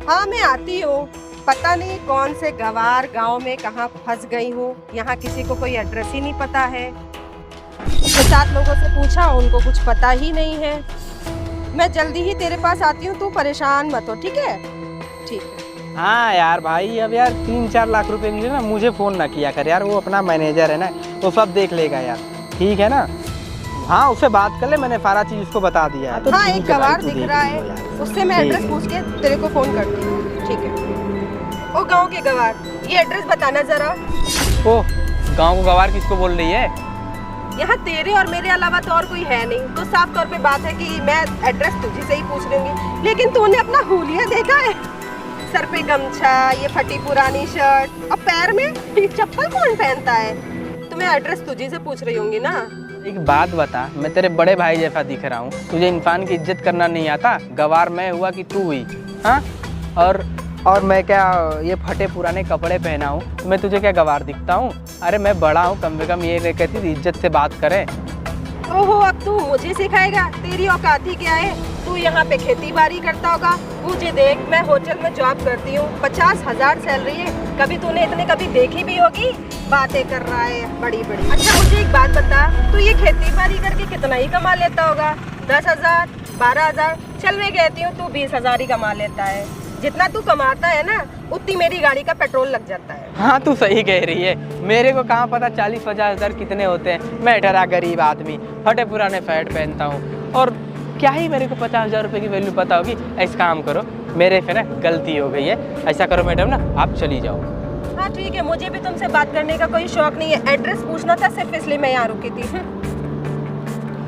हाँ मैं आती हूँ। पता नहीं कौन से गवार गांव में कहाँ फंस गई हूँ। यहाँ किसी को कोई एड्रेस ही नहीं पता है। 7 लोगों से पूछा, उनको कुछ पता ही नहीं है। मैं जल्दी ही तेरे पास आती हूँ, तू परेशान मत हो, ठीक है? ठीक है। हाँ यार भाई, अब यार 3-4 लाख रुपए के लिए ना मुझे फ़ोन ना किया कर यार, वो अपना मैनेजर है ना, वो सब देख लेगा यार, ठीक है ना? हाँ उससे बात कर ले, मैंने सारा चीज़ उसको बता दिया है। तो हाँ ठीक एक है भाई, गवार तू दिख देख रहा लियो है, यार। उससे मैं ठीक एड्रेस है। पूछ के तेरे को फोन करती हूँ, ठीक है? ओ गांव के गवार, ये एड्रेस बताना जरा। ओ गाँव को गवार किसको बोल रही है? यहाँ तेरे और मेरे अलावा तो और कोई है नहीं, तो साफ तौर पे बात है कि मैं एड्रेस तुझे से ही पूछ लूंगी। लेकिन तूने अपना हुलिया देखा है? सर पे गमछा, ये फटी पुरानी शर्ट और पैर में चप्पल कौन पहनता है? तो मैं एड्रेस तुझे से पूछ रही होंगी ना। एक बात बता, मैं तेरे बड़े भाई जैसा दिख रहा हूँ, तुझे इंसान की इज्जत करना नहीं आता? गवार मैं हुआ कि तू हुई? हाँ और मैं क्या ये फटे पुराने कपड़े पहना हूँ तो मैं तुझे क्या गवार दिखता हूँ? अरे मैं बड़ा हूँ, कम से कम ये कहती थी इज्जत से बात करें। ओहो, अब तू मुझे सिखाएगा? तेरी औकात ही क्या है? तू यहाँ पे खेती बाड़ी करता होगा, मुझे देख, मैं होटल में जॉब करती हूँ, 50,000 सैलरी है। कभी तूने इतने कभी देखी भी होगी? बातें कर रहा है बड़ी बड़ी। अच्छा मुझे एक बात बता, तू ये खेती बाड़ी करके कितना ही कमा लेता होगा? 10,000, 12,000? चल मैं कहती हूँ तू 20,000 ही कमा लेता है। जितना तू कमाता है ना, उतनी मेरी गाड़ी का पेट्रोल लग जाता है। हाँ तू सही कह रही है, मेरे को कहाँ पता 40-50 हज़ार कितने होते हैं। मैं ठहरा गरीब आदमी, फटे पुराने फैट पहनता हूँ, और क्या ही मेरे को 50,000 रुपये की वैल्यू पता होगी? ऐसा काम करो, मेरे से ना गलती हो गई है, ऐसा करो मैडम ना, आप चली जाओ। हाँ ठीक है, मुझे भी तुमसे बात करने का कोई शौक नहीं है। एड्रेस पूछना था सिर्फ, इसलिए मैं यहाँ रुकी थी।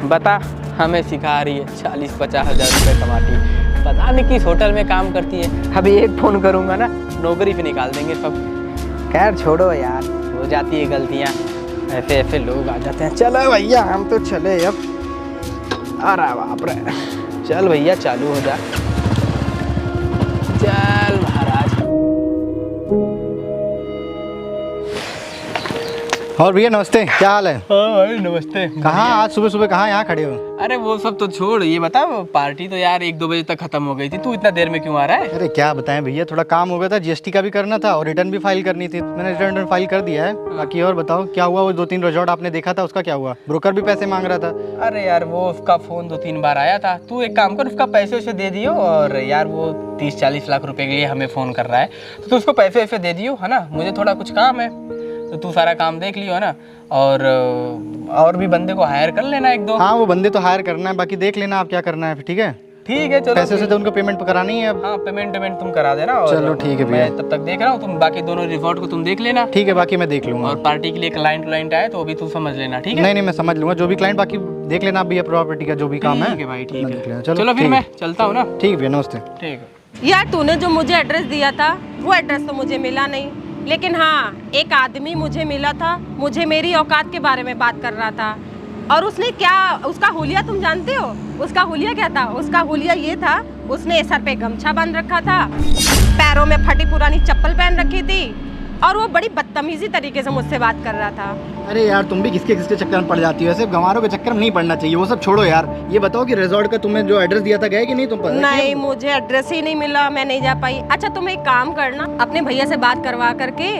बता, हमें सिखा रही है 40-50 हज़ार रुपये कमाती है, पता नहीं किस होटल में काम करती है। अभी एक फ़ोन करूँगा ना, नौकरी पे निकाल देंगे सब। खैर छोड़ो यार, हो जाती है गलतियाँ, ऐसे ऐसे लोग आ जाते हैं। चलो भैया हम तो चले अब। अरे बाप रे, चल भैया चालू हो जा, चल महाराज। और भैया नमस्ते, क्या हाल है? हाँ भाई नमस्ते। कहाँ आज सुबह सुबह कहाँ यहाँ खड़े हो? अरे वो सब तो छोड़, ये बता पार्टी तो यार 1-2 बजे तक खत्म हो गई थी, तू इतना देर में क्यों आ रहा है? अरे क्या बताएं भैया, थोड़ा काम हो गया था, जीएसटी का भी करना था और रिटर्न भी फाइल करनी थी। मैंने रिटर्न फाइल कर दिया है। बाकी और बताओ क्या हुआ? वो 2-3 रिजॉर्ट आपने देखा था, उसका क्या हुआ? ब्रोकर भी पैसे मांग रहा था। अरे यार वो उसका फ़ोन 2-3 बार आया था, तू एक काम कर, उसका पैसे वैसे दे दियो। और यार वो 30-40 लाख रुपए के लिए हमें फ़ोन कर रहा है, तो तू उसको पैसे वैसे दे दियो, है ना? मुझे थोड़ा कुछ काम है, तो तू सारा काम देख लियो, है ना? और भी बंदे को हायर कर लेना 1-2। हाँ वो बंदे तो हायर करना है, बाकी देख लेना आप क्या करना है, ठीक है? ठीक है चलो। पैसे से तो उनको पेमेंट करानी है अब। हाँ पेमेंट तुम करा देना। और चलो ठीक है भैया, मैं तब तक देख रहा हूँ, तुम बाकी दोनों रिजॉर्ट को तुम देख लेना। ठीक है, बाकी मैं देख लूंगा। और पार्टी के लिए क्लाइंट आए तो भी तू समझ लेना, ठीक है? नहीं मैं समझ लूंगा, जो भी क्लाइंट, बाकी देख लेना आप भी प्रॉपर्टी का जो भी काम है। ठीक है भाई, ठीक मैं देख है। लेना। चलो फिर मैं चलता हूँ ना। ठीक है भैया, नमस्ते। ठीक है। यार तूने जो मुझे एड्रेस दिया था, वो एड्रेस तो मुझे मिला नहीं। लेकिन हाँ, एक आदमी मुझे मिला था, मुझे मेरी औकात के बारे में बात कर रहा था। और उसने क्या, उसका हुलिया तुम जानते हो? उसका हुलिया क्या था? उसका हुलिया ये था, उसने सर पे गमछा बांध रखा था, पैरों में फटी पुरानी चप्पल पहन रखी थी, और वो बड़ी बदतमीजी तरीके से मुझसे बात कर रहा था। अरे यार तुम भी किसके किसके चक्कर में पड़ जाती हो? ऐसे गंवारों के चक्कर में नहीं पड़ना चाहिए, वो सब छोड़ो यार। ये बताओ कि रिजॉर्ट का तुम्हें जो एड्रेस दिया था गए कि नहीं तुम? नहीं, मुझे एड्रेस ही नहीं मिला, मैं नहीं जा पाई। अच्छा तुम एक काम करना, अपने भैया से बात करवा करके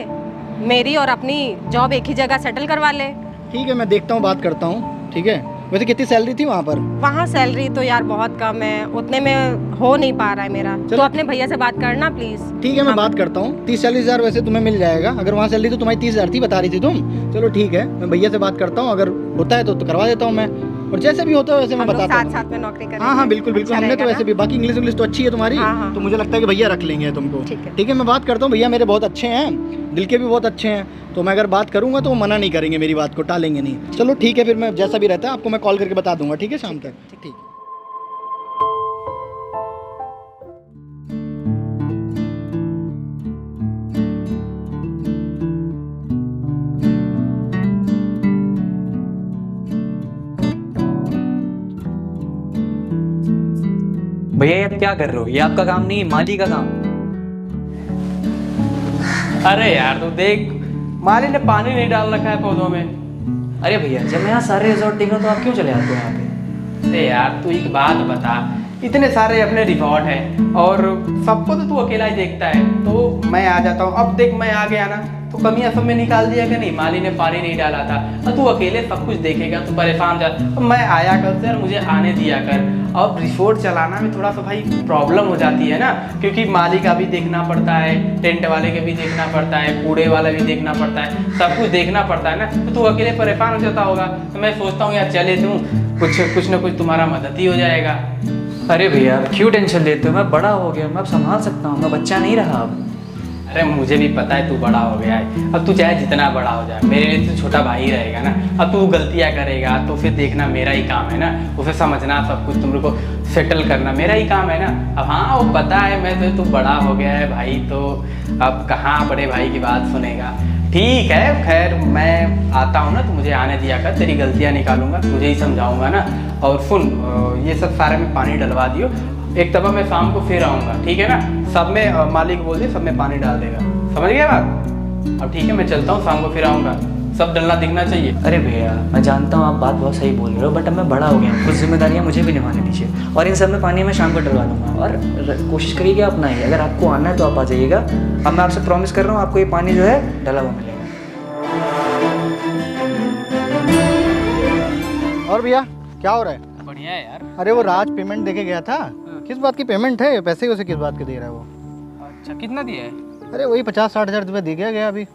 मेरी और अपनी जॉब एक ही जगह सेटल करवा ले। ठीक है, मैं देखता हूँ, बात करता हूँ, ठीक है? वैसे कितनी सैलरी थी वहाँ पर? वहाँ सैलरी तो यार बहुत कम है, उतने में हो नहीं पा रहा है मेरा। तो अपने भैया से बात करना प्लीज। ठीक है मैं बात करता हूँ। 30-40 हज़ार वैसे तुम्हें मिल जाएगा। अगर वहाँ सैलरी तो तुम्हारी 30,000 थी, बता रही थी तुम। चलो ठीक है, मैं भैया से बात करता हूँ, अगर होता है तो करवा देता हूँ मैं, और जैसे भी होता है वैसे मैं बताता हूँ। साथ में नौकरी करेंगे। हाँ बिल्कुल बिल्कुल, हमने तो वैसे भी, बाकी इंग्लिश तो अच्छी है तुम्हारी। हाँ। तो मुझे लगता है कि भैया रख लेंगे तुमको। ठीक है मैं बात करता हूँ, भैया मेरे बहुत अच्छे हैं, दिल के भी बहुत अच्छे हैं, तो मैं अगर बात करूंगा तो वो मना नहीं करेंगे, मेरी बात को टालेंगे नहीं। चलो ठीक है, फिर मैं जैसा भी रहता है आपको मैं कॉल करके बता दूंगा, ठीक है? शाम तक। ठीक। भैया ये आप क्या कर रहे हो? ये आपका काम नहीं है, माली का काम। अरे यार तू देख, माली ने पानी नहीं डाल रखा है पौधों में। अरे भैया जब मैं यहाँ सारे रिजॉर्ट देख रहा हूँ तो आप क्यों चले आते हो यहाँ पे? अरे यार तू एक बात बता, इतने सारे अपने रिवॉर्ड हैं और सबको तो तू अकेला ही देखता है, तो मैं आ जाता हूँ। अब देख मैं आ गया ना तो कमियां सब में निकाल दिया कि नहीं, माली ने पानी नहीं डाला था, और तू अकेले सब कुछ देखेगा, तू परेशान जा। तो मैं आया कर से और मुझे आने दिया कर। अब रिसोर्ट चलाना में थोड़ा सा भाई प्रॉब्लम हो जाती है ना, क्योंकि माली का भी देखना पड़ता है, टेंट वाले के भी देखना पड़ता है, कूड़े वाला भी देखना पड़ता है, सब कुछ देखना पड़ता है ना। तो तू अकेले परेशान हो जाता होगा, तो मैं सोचता हूँ यार चले तू, कुछ ना कुछ तुम्हारा मदद ही हो जाएगा। अरे भैया क्यों टेंशन लेते हो, मैं बड़ा हो गया, मैं अब संभाल सकता हूँ, मैं बच्चा नहीं रहा अब। अरे मुझे भी पता है तू बड़ा हो गया है, अब तू चाहे जितना बड़ा हो जाए मेरे लिए तो छोटा भाई ही रहेगा ना। अब तू गलतियाँ करेगा तो फिर देखना मेरा ही काम है ना, उसे समझना, सब कुछ तुम लोग को सेटल करना मेरा ही काम है ना। अब हाँ वो पता है मैं तो, तू बड़ा हो गया है भाई, तो अब कहाँ बड़े भाई की बात सुनेगा। ठीक है खैर मैं आता हूँ ना, तो मुझे आने दिया कर, तेरी गलतियाँ निकालूंगा, तुझे ही समझाऊंगा ना। और सुन ये सब सारे में पानी डलवा दियो, एक दफ़ा मैं शाम को फिर आऊँगा, ठीक है ना। सब में मालिक बोल दे, सब में पानी डाल देगा, समझ गया बात। अब ठीक है मैं चलता हूँ, शाम को फिर आऊँगा, सब डलना दिखना चाहिए। अरे भैया मैं जानता हूँ आप बात बहुत सही बोल रहे हो, बट अब मैं बड़ा हो गया हूँ, कुछ जिम्मेदारियाँ मुझे भी निभानी दीजिए, और इन सब में पानी मैं शाम को डलवा दूँगा। और कोशिश करिएगा अपना ही, अगर आपको आना है तो आप आ जाइएगा। अब मैं आपसे प्रॉमिस कर रहा हूँ आपको ये पानी जो है डला हुआ मिलेगा। और भैया क्या हो रहा है? बढ़िया है यार। अरे वो राज पेमेंट देके गया था, किस बात की पेमेंट है? पैसे उसे किस बात के दे रहा है वो? अच्छा कितना दिया है? अरे वही 50-60 हज़ार रुपये दे गया अभी।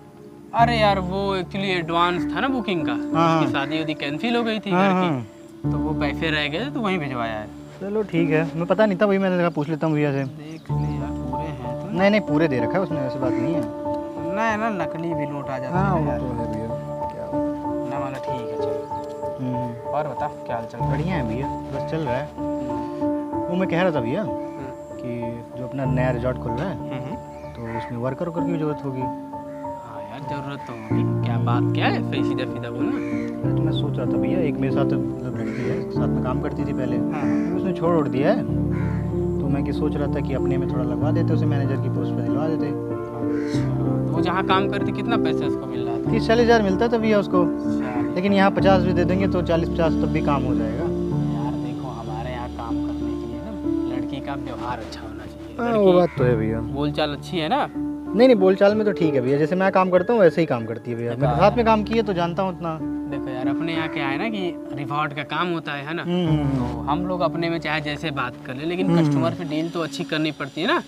अरे यार वो एक्चुअली एडवांस था ना बुकिंग का, हाँ। उसकी शादी उदी कैंसिल हो गई थी हाँ, घर हाँ। की, तो वो पैसे रह गए तो वहीं भिजवाया है। चलो ठीक है, मैं पता नहीं था, वही मैंने कहा पूछ लेता हूँ भैया से। देख ले यार पूरे हैं तो नहीं पूरे दे रखा है उसने, ऐसी बात नहीं है। ना ना नकली भी नोट आ जाते हाँ हैं वो यार। तो है भैया, क्या ना वाला ठीक है चल। और बता क्या हाल चल। बढ़िया है भैया, बस चल रहा है। वो मैं कह रहा था भैया कि जो अपना नया रिजॉर्ट खुल रहा है तो उसमें वर्कर की भी जरूरत होगी। हाँ यार जरूरत तो होगी, क्या बात क्या है, सही सीधा सीधा बोलना। अरे तो मैं सोच रहा था भैया, एक मेरे साथ मतलब लड़की है, साथ में काम करती थी पहले, उसने छोड़ उड़ दिया है, तो मैं कि सोच रहा था कि अपने में थोड़ा लगवा देते, उसे मैनेजर की पोस्ट पर दिलवा देते। तो वो जहाँ काम करती कितना पैसा उसको मिल रहा था? 30-40 हज़ार मिलता था भैया उसको, लेकिन यहाँ 50 भी दे देंगे तो 40-50 तब भी काम हो जाएगा। यार देखो हमारे यहाँ काम करने के लिए ना लड़की का व्यवहार अच्छा होना चाहिए। हाँ वो बात तो है भैया। बोलचाल अच्छी है ना? नहीं बोलचाल में तो ठीक है भैया, जैसे मैं काम करता हूँ वैसे ही काम करती है भैया, मैं साथ में काम किए तो जानता हूँ उतना। देखो यार अपने यहाँ क्या है ना कि रिवॉर्ड का काम होता है ना, तो हम लोग अपने में चाहे जैसे बात कर ले, लेकिन कस्टमर से डील तो अच्छी करनी पड़ती है ना,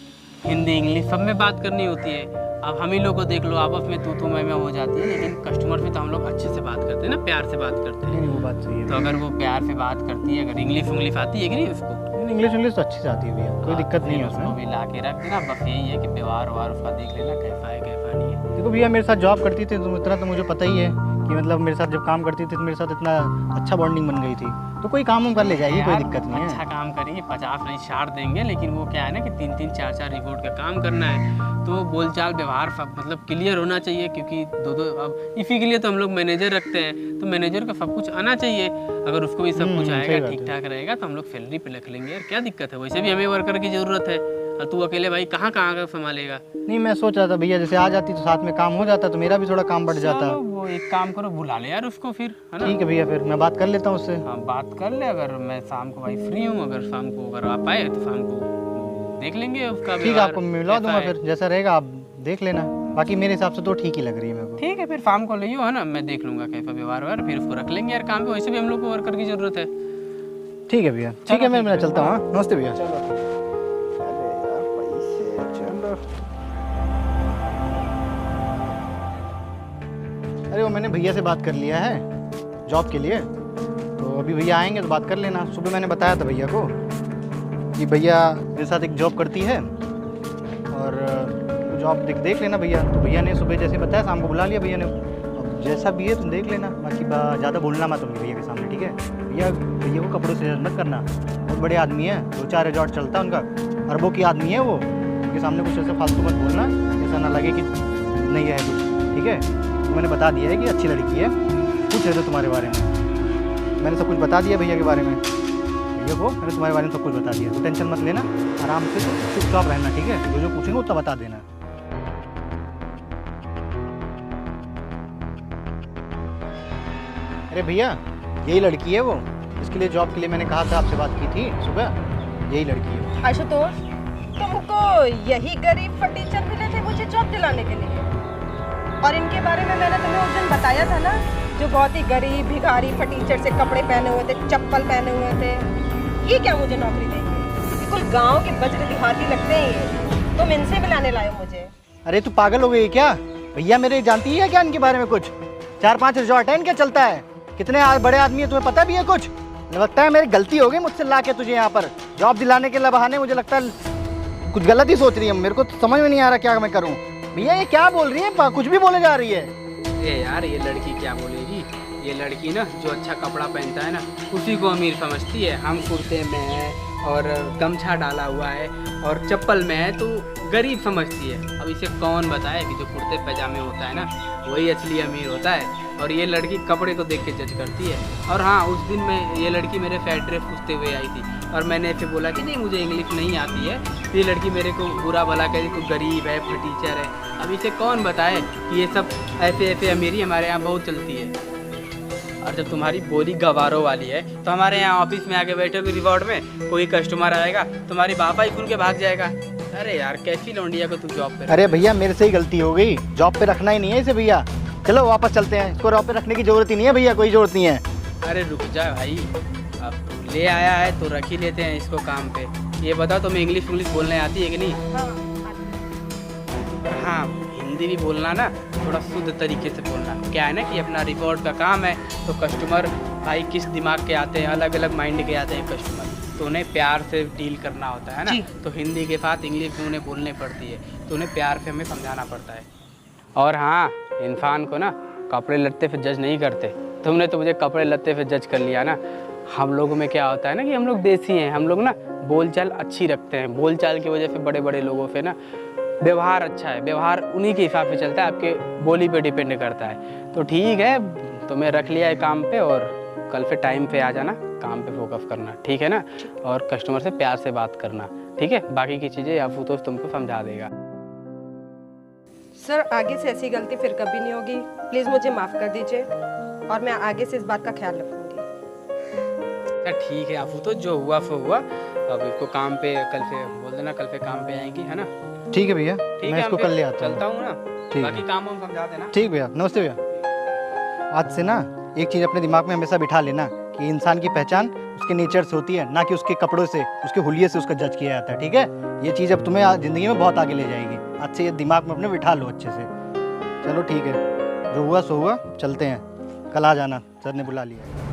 हिंदी इंग्लिश सब में बात करनी होती है। अब हम ही लोग को देख लो आपस में तू मैं हो जाती है, लेकिन कस्टमर से तो हम लोग अच्छे से बात करते हैं ना, प्यार से बात करते हैं। नहीं वो बात सही है। तो अगर वो प्यार से बात करती है, अगर इंग्लिश आती है कि नहीं उसको, इंग्लिश तो अच्छी से आती है भैया, कोई दिक्कत नहीं है उसको उसमें। भी ला के रख देना, बस यही है कि व्यवहार उसका देख लेना कैसा है कैसा नहीं है। देखो भैया मेरे साथ जॉब करती थी तो इतना तो मुझे पता ही है कि मतलब मेरे साथ जब काम करती थी तो मेरे साथ इतना अच्छा बॉन्डिंग बन गई थी, तो कोई काम कर ले जाएगी, कोई यार, दिक्कत नहीं अच्छा है। काम करेंगे 50 नहीं 60 देंगे, लेकिन वो क्या है ना कि 3-3 4-4 रिपोर्ट का काम करना है, तो बोलचाल व्यवहार सब मतलब क्लियर होना चाहिए, क्योंकि दो अब इसी के लिए तो हम लोग मैनेजर रखते हैं, तो मैनेजर का सब कुछ आना चाहिए। अगर उसको भी सब कुछ सही आएगा बात ठीक ठाक रहेगा तो हम लोग सैलरी पे रख लेंगे यार, क्या दिक्कत है। वैसे भी हमें वर्कर की ज़रूरत है, और तू अकेले भाई कहाँ का संभालेगा। नहीं मैं सोच रहा था भैया जैसे आ जाती तो साथ में काम हो जाता तो मेरा भी थोड़ा काम बढ़ जाता। चलो, वो एक काम करो बुला ले यार उसको फिर, है ना। ठीक है भैया, फिर मैं बात कर लेता हूँ उससे। हाँ बात कर ले, अगर मैं शाम को भाई फ्री हूँ, अगर शाम को अगर आप आए तो शाम को देख लेंगे उसका ठीक है, आपको मिलवा दूंगा फिर, जैसा रहेगा आप देख लेना। बाकी मेरे हिसाब से तो ठीक ही लग रही है मेरे को। ठीक है फिर शाम को ले है ना, मैं देख लूंगा कैसा व्यवहार, फिर उसको रख लेंगे यार काम पे। वैसे भी हम लोग को वर्कर की जरूरत है। ठीक है भैया, ठीक है मैं चलता हूँ। हाँ नमस्ते भैया। अरे वो मैंने भैया से बात कर लिया है जॉब के लिए, तो अभी भैया आएंगे तो बात कर लेना। सुबह मैंने बताया था भैया को कि भैया मेरे साथ एक जॉब करती है और जॉब देख लेना भैया। तो भैया ने सुबह जैसे बताया शाम को बुला लिया भैया ने। अब जैसा भी है तुम देख लेना, बाकी ज़्यादा बोलना मत तुम भैया के सामने, ठीक है। भैया को कपड़ों से मत करना, बहुत बड़े आदमी है, 2-4 रिजॉर्ट चलता है उनका, अरबों की आदमी है वो। उनके सामने कुछ ऐसे फालतू मत बोलना, ऐसा ना लगे कि नहीं है कुछ, ठीक है। तो मैंने बता दिया है कि अच्छी लड़की है, पूछ रहे थे तुम्हारे बारे में, मैंने सब कुछ बता दिया भैया के बारे में। भैया को मैंने तुम्हारे बारे में सब कुछ बता दिया, तो टेंशन मत लेना, आराम से चुपचाप रहना, ठीक है। जो पूछेंगे उतना बता देना। अरे भैया यही लड़की है वो, इसके लिए जॉब के लिए मैंने कहा था, आपसे बात की थी सुबह, यही लड़की है। आशुतोष, तुमको यही गरीब फटीचर मिले थे मुझे जॉब दिलाने के लिए? और इनके बारे में मैंने तुम्हें उस दिन बताया था ना, जो बहुत ही गरीब भिखारी फटीचर से कपड़े पहने हुए थे, चप्पल पहने हुए थे। ये क्या मुझे नौकरी देंगे? बिल्कुल गांव के बज्र देहाती लगते हैं ये। तुम इनसे मिलाने लाए हो मुझे? अरे तू पागल हो गई क्या? भैया मेरे जानती है क्या इनके बारे में कुछ? 4-5 रिजॉर्ट है इनके, चलता है। कितने बड़े आदमी है, तुम्हें पता भी है कुछ? लगता है मेरी गलती हो गई मुझसे ला के तुझे यहाँ पर जॉब दिलाने के बहाने। मुझे लगता है कुछ गलत ही सोच रही है। मेरे को तो समझ में नहीं आ रहा क्या मैं करूँ। भैया ये क्या बोल रही है? कुछ भी बोले जा रही है। ए यार, ये लड़की क्या बोलेगी? ये लड़की ना जो अच्छा कपड़ा पहनता है ना, उसी को अमीर समझती है। हम कुर्ते में है और गमछा डाला हुआ है और चप्पल में है तो गरीब समझती है। अब इसे कौन बताए कि जो कुर्ते पैजामे होता है ना, वही असली अमीर होता है। और ये लड़की कपड़े को देख के जज करती है। और हाँ, उस दिन मैं ये लड़की मेरे से एड्रेस पूछते हुए आई थी और मैंने ऐसे बोला कि नहीं मुझे इंग्लिश नहीं आती है। तो ये लड़की मेरे को बुरा भला कह रही तू गरीब है, फटीचर है। अब इसे कौन बताए कि ये सब ऐसे ऐसे अमीरी हमारे यहाँ बहुत चलती है। और जब तुम्हारी बोली गवारों वाली है तो हमारे यहाँ ऑफिस में आके बैठोगे रिवॉर्ड में, कोई कस्टमर आएगा तुम्हारी बापा ही खुल के भाग जाएगा। अरे यार, कैसी लौंडिया को तू जॉब पे? अरे भैया मेरे से ही गलती हो गई, जॉब पे रखना ही नहीं है इसे भैया। चलो वापस चलते हैं, इसको जॉब पे रखने की जरूरत ही नहीं है भैया, कोई जरूरत नहीं है। अरे रुक जा भाई, अब ले आया है तो रख ही लेते हैं इसको काम पे। ये बताओ तुम्हें इंग्लिश बोलने आती है कि नहीं? हाँ, हिंदी भी बोलना ना, थोड़ा शुद्ध तरीके से बोलना। क्या है ना कि अपना रिपोर्ट का काम है तो कस्टमर भाई किस दिमाग के आते हैं, अलग अलग माइंड के आते हैं कस्टमर, तो उन्हें प्यार से डील करना होता है ना। तो हिंदी के साथ इंग्लिश भी उन्हें बोलनी पड़ती है, तो उन्हें प्यार से हमें समझाना पड़ता है। और हाँ, इंसान को ना कपड़े लत्ते पे जज नहीं करते। तुमने तो मुझे कपड़े लत्ते पे जज कर लिया ना। हम लोगों में क्या होता है ना कि हम लोग देसी हैं, हम लोग ना बोलचाल अच्छी रखते हैं। बोलचाल की वजह से बड़े बड़े लोगों से ना व्यवहार अच्छा है, व्यवहार उन्हीं के हिसाब से चलता है, आपके बोली पे डिपेंड करता है। तो ठीक है, तुम्हें रख लिया है काम पे और कल से टाइम पे आ जाना, काम पे फोकस करना, ठीक है ना? और कस्टमर से प्यार से बात करना, ठीक है? बाकी की चीज़ें आशुतोष तुमको समझा देगा। सर, आगे से ऐसी गलती फिर कभी नहीं होगी। प्लीज़ मुझे माफ़ कर दीजिए और मैं आगे से इस बात का ख्याल रखूँगी। ठीक है आशुतोष, जो हुआ सो हुआ। अब इसको काम पे कल से बोल देना, कल से काम पे आएंगी, है ना? ठीक है भैया, ठीक मैं है, इसको कल ले आता हूँ। चलता हूँ ना, ठीक बाकी है। काम हम समझा देना। ठीक भैया, नमस्ते भैया। आज से ना एक चीज़ अपने दिमाग में हमेशा बिठा लेना कि इंसान की पहचान उसके नेचर से होती है, ना कि उसके कपड़ों से, उसके हुलिये से उसका जज किया जाता है, ठीक है? ये चीज़ अब तुम्हें ज़िंदगी में बहुत आगे ले जाएगी। आज से ये दिमाग में अपने बिठा लो अच्छे से। चलो ठीक है, जो हुआ सो हुआ, चलते हैं। कल आ जाना, सर ने बुला लिया।